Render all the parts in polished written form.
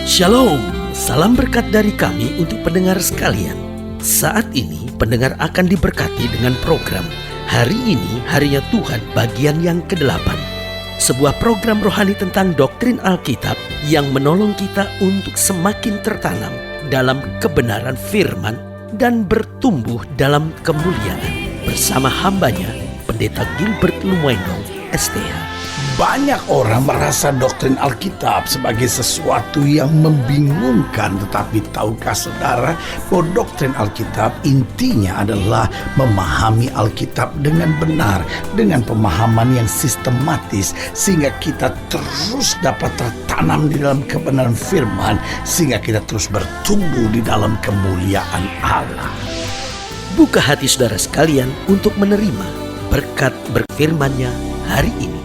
Shalom, salam berkat dari kami untuk pendengar sekalian. Saat ini pendengar akan diberkati dengan program Hari Ini Harinya Tuhan bagian yang ke-8. Sebuah program rohani tentang doktrin Alkitab yang menolong kita untuk semakin tertanam dalam kebenaran firman dan bertumbuh dalam kemuliaan. Bersama hambanya, Pendeta Gilbert Lumwendong, STH. Banyak orang merasa doktrin Alkitab sebagai sesuatu yang membingungkan. Tetapi tahukah saudara bahwa doktrin Alkitab intinya adalah memahami Alkitab dengan benar, dengan pemahaman yang sistematis, sehingga kita terus dapat tertanam di dalam kebenaran firman, sehingga kita terus bertumbuh di dalam kemuliaan Allah. Buka hati saudara sekalian untuk menerima berkat berfirman-Nya hari ini.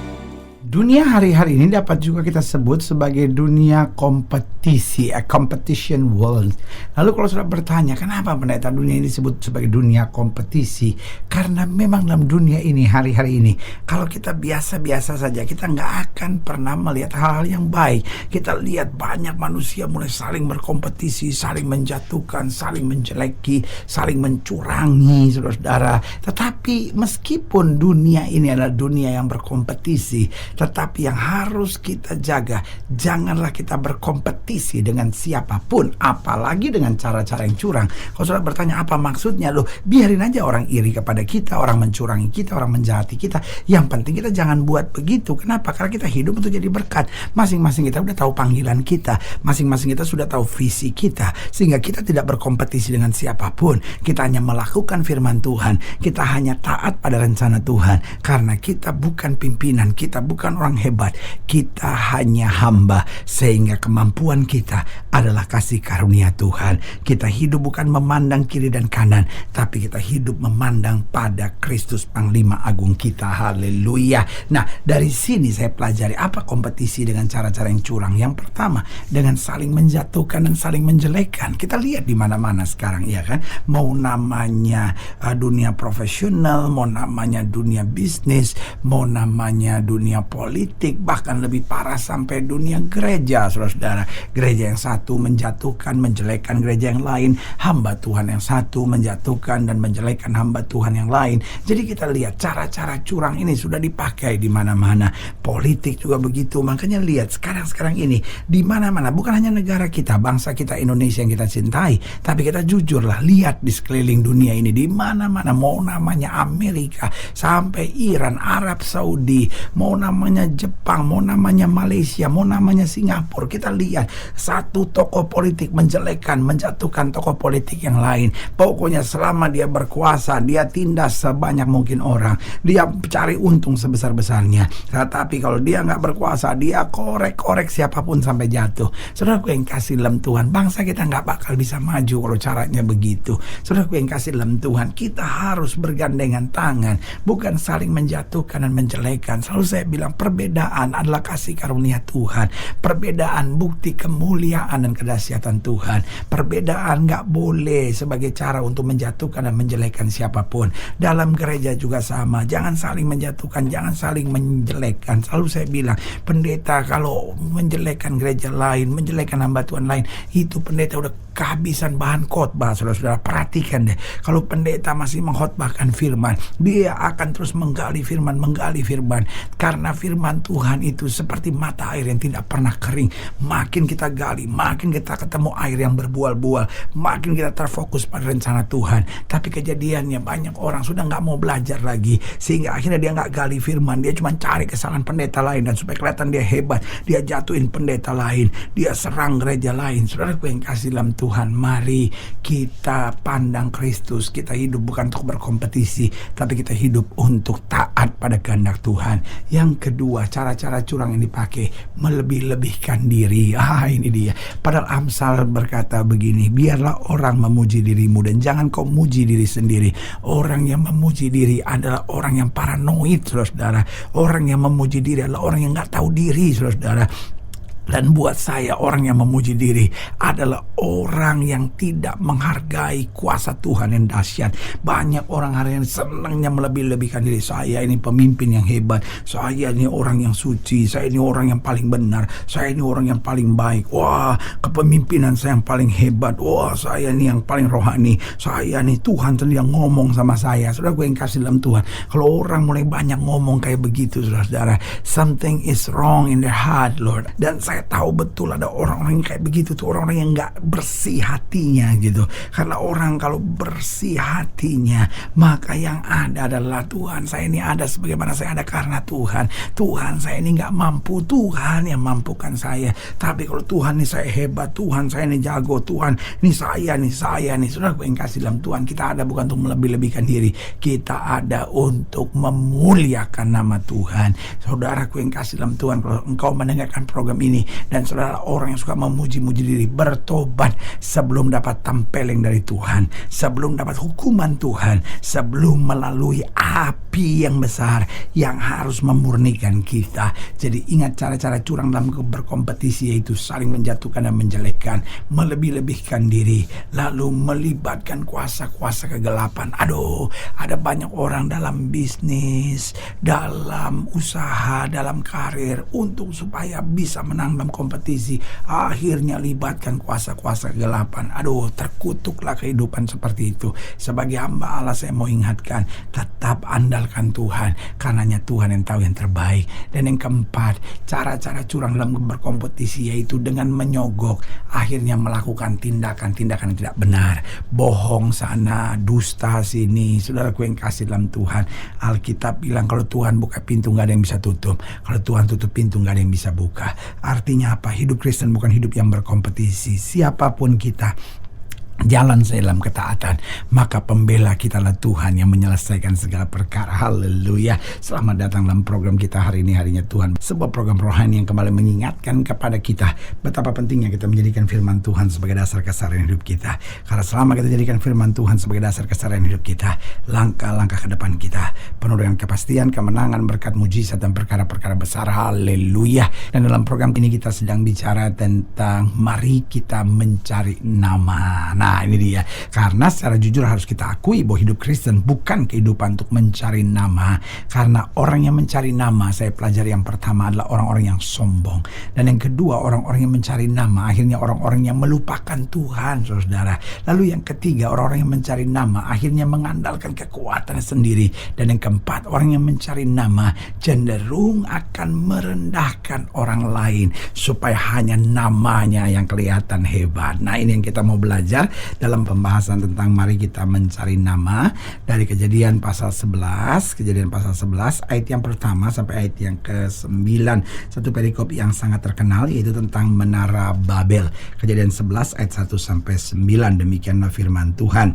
Dunia hari-hari ini dapat juga kita sebut sebagai dunia kompetisi, a competition world. Lalu kalau sudah bertanya, kenapa pendeta dunia ini disebut sebagai dunia kompetisi? Karena memang dalam dunia ini, hari-hari ini, kalau kita biasa-biasa saja, kita nggak akan pernah melihat hal-hal yang baik. Kita lihat banyak manusia mulai saling berkompetisi, saling menjatuhkan, saling menjeleki, saling mencurangi, saudara-saudara. Tetapi meskipun dunia ini adalah dunia yang berkompetisi, tetapi yang harus kita jaga, janganlah kita berkompetisi dengan siapapun, apalagi dengan cara-cara yang curang. Kalau sudah bertanya apa maksudnya, loh biarin aja orang iri kepada kita, orang mencurangi kita, orang menjahati kita. Yang penting kita jangan buat begitu. Kenapa? Karena kita hidup untuk jadi berkat. Masing-masing kita sudah tahu panggilan kita, masing-masing kita sudah tahu visi kita, sehingga kita tidak berkompetisi dengan siapapun. Kita hanya melakukan firman Tuhan, kita hanya taat pada rencana Tuhan. Karena kita bukan pimpinan, kita bukan orang hebat, kita hanya hamba, sehingga kemampuan kita adalah kasih karunia Tuhan. Kita hidup bukan memandang kiri dan kanan, tapi kita hidup memandang pada Kristus Panglima Agung kita. Haleluya. Nah, dari sini saya pelajari apa kompetisi dengan cara-cara yang curang. Yang pertama, dengan saling menjatuhkan dan saling menjelekkan. Kita lihat di mana-mana sekarang, ya kan? Mau namanya dunia profesional, mau namanya dunia bisnis, mau namanya dunia politik, bahkan lebih parah sampai dunia gereja, saudara-saudara. Gereja yang satu menjatuhkan, menjelekkan gereja yang lain, hamba Tuhan yang satu menjatuhkan dan menjelekkan hamba Tuhan yang lain. Jadi kita lihat cara-cara curang ini sudah dipakai di mana-mana. Politik juga begitu. Makanya lihat sekarang ini di mana-mana, bukan hanya negara kita, bangsa kita Indonesia yang kita cintai, tapi kita jujurlah, lihat di sekeliling dunia ini, di mana-mana, mau namanya Amerika sampai Iran, Arab Saudi, mau namanya Jepang, mau namanya Malaysia, mau namanya Singapura, kita lihat satu tokoh politik menjelekkan, menjatuhkan tokoh politik yang lain. Pokoknya selama dia berkuasa, dia tindas sebanyak mungkin orang, dia cari untung sebesar-besarnya. Tetapi kalau dia nggak berkuasa, dia korek-korek siapapun sampai jatuh. Saudaraku yang kasih dalam Tuhan, bangsa kita nggak bakal bisa maju kalau caranya begitu. Saudaraku yang kasih dalam Tuhan, kita harus bergandengan tangan, bukan saling menjatuhkan dan menjelekkan. Selalu saya bilang, perbedaan adalah kasih karunia Tuhan. Perbedaan bukti kemuliaan dan kedahsyatan Tuhan. Perbedaan gak boleh sebagai cara untuk menjatuhkan dan menjelekkan siapapun. Dalam gereja juga sama. Jangan saling menjatuhkan, jangan saling menjelekkan. Selalu saya bilang, pendeta kalau menjelekkan gereja lain, menjelekkan hamba Tuhan lain, itu pendeta udah kehabisan bahan khotbah. Saudara-saudara perhatikan deh, kalau pendeta masih mengkhotbahkan firman, dia akan terus menggali firman, karena firman Tuhan itu seperti mata air yang tidak pernah kering. Makin kita gali, makin kita ketemu air yang berbual-bual, makin kita terfokus pada rencana Tuhan. Tapi kejadiannya banyak orang sudah gak mau belajar lagi, sehingga akhirnya dia gak gali firman, dia cuma cari kesalahan pendeta lain, dan supaya kelihatan dia hebat, dia jatuhin pendeta lain, dia serang gereja lain. Saudaraku yang kasih dalam Tuhan, mari kita pandang Kristus. Kita hidup bukan untuk berkompetisi, tapi kita hidup untuk taat pada kehendak Tuhan. Yang kedua, cara-cara curang yang dipakai, melebih-lebihkan diri. Ini dia. Padahal Amsal berkata begini, biarlah orang memuji dirimu dan jangan kau muji diri sendiri. Orang yang memuji diri adalah orang yang paranoid, saudara-saudara. Orang yang memuji diri adalah orang yang gak tahu diri, saudara-saudara. Dan buat saya, orang yang memuji diri adalah orang yang tidak menghargai kuasa Tuhan yang dahsyat. Banyak orang hari ini senangnya melebih-lebihkan diri. Saya ini pemimpin yang hebat, saya ini orang yang suci, saya ini orang yang paling benar, saya ini orang yang paling baik. Wah, kepemimpinan saya yang paling hebat. Wah, saya ini yang paling rohani. Saya ini Tuhan sendiri yang ngomong sama saya. Saudara, gue yang kasih dalam Tuhan. Kalau orang mulai banyak ngomong kayak begitu, saudara, something is wrong in their heart, Lord. Dan saya tahu betul ada orang-orang yang kayak begitu tuh, orang-orang yang gak bersih hatinya gitu. Karena orang kalau bersih hatinya, maka yang ada adalah Tuhan. Saya ini ada sebagaimana saya ada karena Tuhan. Tuhan, saya ini gak mampu, Tuhan yang mampukan saya. Tapi kalau Tuhan ini saya hebat, Tuhan saya ini jago, Tuhan ini saya nih. Saudara, gue yang kasih dalam Tuhan, kita ada bukan untuk melebih-lebihkan diri, kita ada untuk memuliakan nama Tuhan. Saudara, gue yang kasih dalam Tuhan, kalau engkau mendengarkan program ini dan saudara orang yang suka memuji-muji diri, bertobat sebelum dapat tempeleng dari Tuhan, sebelum dapat hukuman Tuhan, sebelum melalui api yang besar yang harus memurnikan kita. Jadi ingat cara-cara curang dalam berkompetisi, yaitu saling menjatuhkan dan menjelekkan, melebih-lebihkan diri, lalu melibatkan kuasa-kuasa kegelapan. Aduh, ada banyak orang dalam bisnis, dalam usaha, dalam karir, untuk supaya bisa menang dalam kompetisi, akhirnya libatkan kuasa-kuasa kegelapan. Aduh, terkutuklah kehidupan seperti itu. Sebagai hamba Allah, saya mau ingatkan, tetap andalkan Tuhan, karenanya Tuhan yang tahu yang terbaik. Dan yang keempat, cara-cara curang dalam berkompetisi, yaitu dengan menyogok, akhirnya melakukan tindakan-tindakan yang tidak benar, bohong sana, dusta sini. Saudaraku yang kasih dalam Tuhan, Alkitab bilang kalau Tuhan buka pintu gak ada yang bisa tutup, kalau Tuhan tutup pintu gak ada yang bisa buka. Artinya apa? Hidup Kristen bukan hidup yang berkompetisi. Siapapun kita, jalan saya dalam ketaatan, maka pembela kita adalah Tuhan yang menyelesaikan segala perkara. Haleluya. Selamat datang dalam program kita hari ini, Harinya Tuhan, sebuah program rohani yang kembali mengingatkan kepada kita betapa pentingnya kita menjadikan firman Tuhan sebagai dasar keseharian hidup kita. Karena selama kita jadikan firman Tuhan sebagai dasar keseharian hidup kita, langkah-langkah ke depan kita penuh dengan kepastian, kemenangan, berkat, mujizat, dan perkara-perkara besar. Haleluya. Dan dalam program ini kita sedang bicara tentang mari kita mencari nama. Nah, ini dia. Karena secara jujur harus kita akui bahwa hidup Kristen bukan kehidupan untuk mencari nama. Karena orang yang mencari nama, saya pelajari yang pertama adalah orang-orang yang sombong. Dan yang kedua, orang-orang yang mencari nama, akhirnya orang-orang yang melupakan Tuhan, saudara. Lalu yang ketiga, orang-orang yang mencari nama, akhirnya mengandalkan kekuatannya sendiri. Dan yang keempat, orang yang mencari nama cenderung akan merendahkan orang lain supaya hanya namanya yang kelihatan hebat. Nah, ini yang kita mau belajar dalam pembahasan tentang mari kita mencari nama dari Kejadian pasal 11 ayat yang pertama sampai ayat yang ke-9. Satu perikop yang sangat terkenal, yaitu tentang Menara Babel. Kejadian 11 ayat 1 sampai 9. Demikianlah firman Tuhan.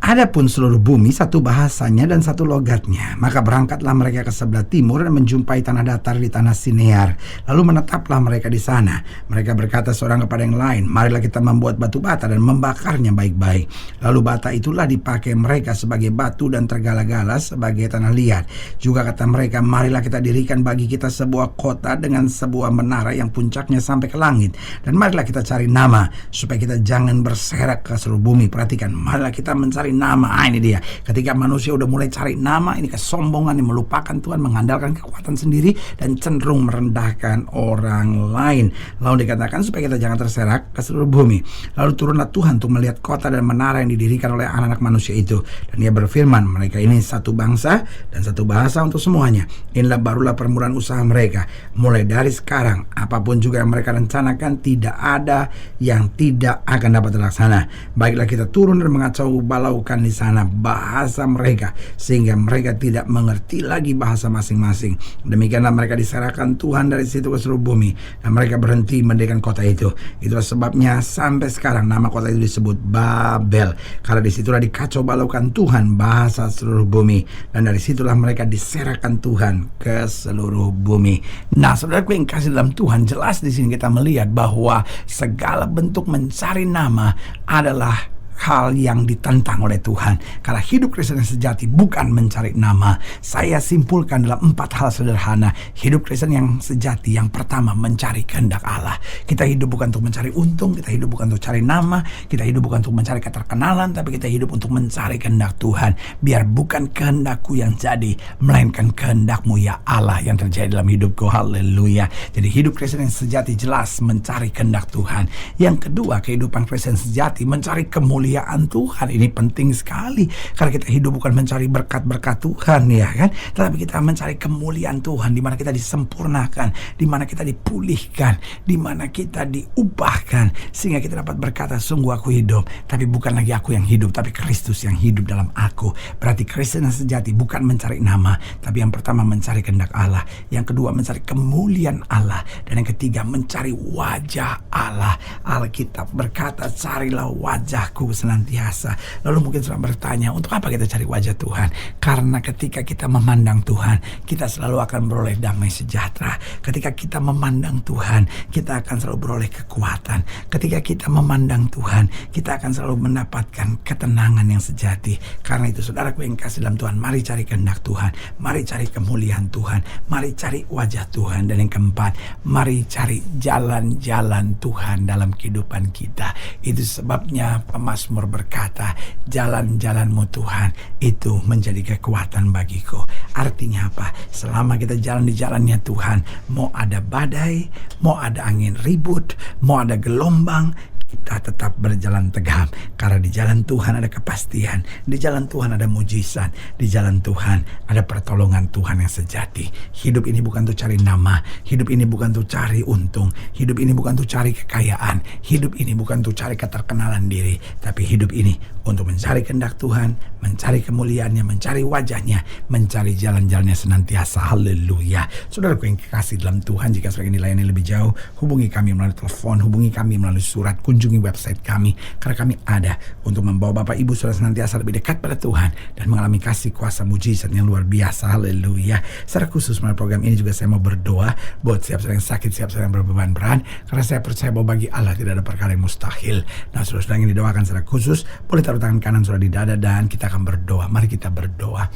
Adapun seluruh bumi satu bahasanya dan satu logatnya. Maka berangkatlah mereka ke sebelah timur dan menjumpai tanah datar di tanah Sinear. Lalu menetaplah mereka di sana. Mereka berkata seorang kepada yang lain, marilah kita membuat batu bata dan membakarnya baik-baik. Lalu bata itulah dipakai mereka sebagai batu dan tergala-gala sebagai tanah liat. Juga kata mereka, marilah kita dirikan bagi kita sebuah kota dengan sebuah menara yang puncaknya sampai ke langit. Dan marilah kita cari nama supaya kita jangan berserak ke seluruh bumi. Perhatikan, marilah kita mencari nama. Ini dia. Ketika manusia udah mulai cari nama, ini kesombongan yang melupakan Tuhan, mengandalkan kekuatan sendiri dan cenderung merendahkan orang lain. Lalu dikatakan supaya kita jangan terserak ke seluruh bumi. Lalu turunlah Tuhan untuk melihat kota dan menara yang didirikan oleh anak-anak manusia itu. Dan Ia berfirman, mereka ini satu bangsa dan satu bahasa untuk semuanya. Inilah barulah permulaan usaha mereka. Mulai dari sekarang, apapun juga yang mereka rencanakan, tidak ada yang tidak akan dapat terlaksana. Baiklah kita turun dan mengacau balau di sana bahasa mereka, sehingga mereka tidak mengerti lagi bahasa masing-masing. Demikianlah mereka diserahkan Tuhan dari situ ke seluruh bumi, dan mereka berhenti mendirikan kota itu. Itulah sebabnya sampai sekarang nama kota itu disebut Babel, karena disitulah dikacau balaukan Tuhan bahasa seluruh bumi, dan dari situlah mereka diserahkan Tuhan ke seluruh bumi. Nah, saudaraku yang kasih dalam Tuhan, jelas di sini kita melihat bahwa segala bentuk mencari nama adalah hal yang ditentang oleh Tuhan. Karena hidup Kristen yang sejati bukan mencari nama. Saya simpulkan dalam 4 hal sederhana. Hidup Kristen yang sejati, yang pertama, mencari kehendak Allah. Kita hidup bukan untuk mencari untung, kita hidup bukan untuk cari nama, kita hidup bukan untuk mencari keterkenalan, tapi kita hidup untuk mencari kehendak Tuhan. Biar bukan kehendakku yang jadi, melainkan kehendak-Mu ya Allah yang terjadi dalam hidupku. Haleluya. Jadi hidup Kristen yang sejati jelas mencari kehendak Tuhan. Yang kedua, kehidupan Kristen sejati mencari kemuliaan Tuhan. Ini penting sekali karena kita hidup bukan mencari berkat-berkat Tuhan, ya kan, tetapi kita mencari kemuliaan Tuhan, di mana kita disempurnakan, di mana kita dipulihkan, di mana kita diubahkan, sehingga kita dapat berkata, sungguh aku hidup, tapi bukan lagi aku yang hidup, tapi Kristus yang hidup dalam aku. Berarti Kristen yang sejati bukan mencari nama, tapi yang pertama mencari kehendak Allah, yang kedua mencari kemuliaan Allah, dan yang ketiga mencari wajah Allah. Alkitab berkata, carilah wajahku senantiasa. Lalu mungkin sudah bertanya, untuk apa kita cari wajah Tuhan? Karena ketika kita memandang Tuhan, kita selalu akan beroleh damai sejahtera. Ketika kita memandang Tuhan, kita akan selalu beroleh kekuatan. Ketika kita memandang Tuhan, kita akan selalu mendapatkan ketenangan yang sejati. Karena itu saudaraku yang kasih dalam Tuhan, mari cari kehendak Tuhan, mari cari kemuliaan Tuhan, mari cari wajah Tuhan. Dan yang keempat, mari cari jalan-jalan Tuhan dalam kehidupan kita. Itu sebabnya pemazmur berkata, jalan-jalanmu Tuhan itu menjadi kekuatan bagiku. Artinya apa? Selama kita jalan di jalannya Tuhan, mau ada badai, mau ada angin ribut, mau ada gelombang, kita tetap berjalan tegap. Karena di jalan Tuhan ada kepastian, di jalan Tuhan ada mujizat, di jalan Tuhan ada pertolongan Tuhan yang sejati. Hidup ini bukan untuk cari nama, hidup ini bukan untuk cari untung, hidup ini bukan untuk cari kekayaan, hidup ini bukan untuk cari keterkenalan diri, tapi hidup ini untuk mencari kehendak Tuhan, mencari kemuliaannya, mencari wajahnya, mencari jalan-jalannya senantiasa. Haleluya. Saudaraku yang kekasih dalam Tuhan, jika saudara ingin dilayani lebih jauh, hubungi kami melalui telepon, hubungi kami melalui surat, kunjungi website kami, karena kami ada untuk membawa Bapak Ibu saudara senantiasa lebih dekat pada Tuhan dan mengalami kasih kuasa mujizat yang luar biasa. Haleluya. Secara khusus melalui program ini juga saya mau berdoa buat siap saudara yang sakit, siap saudara yang berbeban berat, karena saya percaya bahwa bagi Allah tidak ada perkara yang mustahil. Nah, saudara yang didoakan secara khusus, boleh taruh tangan kanan saudara di dada dan kita akan berdoa. Mari kita berdoa.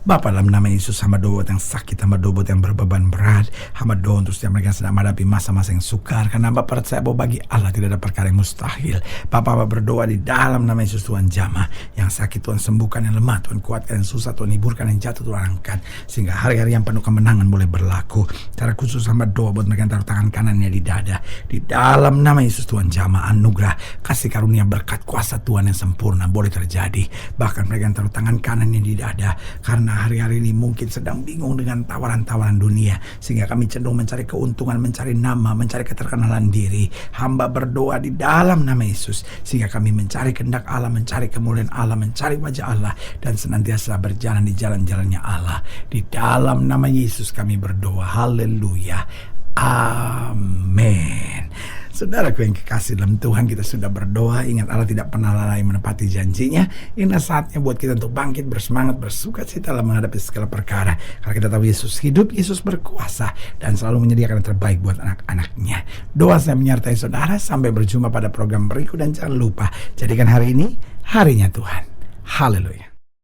Bapa, dalam nama Yesus, hamba doa buat yang sakit, hamba doa buat yang berbeban berat, hamba doa untuk setiap mereka yang sedang menghadapi masa-masa yang sukar, karena hamba percaya bahwa bagi Allah tidak ada perkara yang mustahil. Bapa, hamba berdoa di dalam nama Yesus, Tuhan jamah yang sakit Tuhan sembuhkan, yang lemah Tuhan kuatkan, yang susah Tuhan hiburkan, yang jatuh Tuhan angkat, sehingga hari-hari yang penuh kemenangan boleh berlaku. Secara khusus hamba doa buat mereka yang taruh tangan kanannya di dada, di dalam nama Yesus Tuhan jamah anugerah, kasih karunia, berkat kuasa Tuhan yang sempurna boleh terjadi. Bahkan mereka yang taruh tangan kanannya di dada, karena hari-hari ini mungkin sedang bingung dengan tawaran-tawaran dunia, sehingga kami cenderung mencari keuntungan, mencari nama, mencari keterkenalan diri. Hamba berdoa di dalam nama Yesus, sehingga kami mencari kehendak Allah, mencari kemuliaan Allah, mencari wajah Allah, dan senantiasa berjalan di jalan-jalannya Allah. Di dalam nama Yesus kami berdoa. Haleluya. Amin. Saudaraku yang kekasih dalam Tuhan, kita sudah berdoa. Ingat, Allah tidak pernah lalai menepati janjinya. Inilah saatnya buat kita untuk bangkit, bersemangat, bersukacita dalam menghadapi segala perkara. Karena kita tahu Yesus hidup, Yesus berkuasa, dan selalu menyediakan yang terbaik buat anak-anaknya. Doa saya menyertai saudara. Sampai berjumpa pada program berikut, dan jangan lupa, jadikan hari ini harinya Tuhan. Haleluya.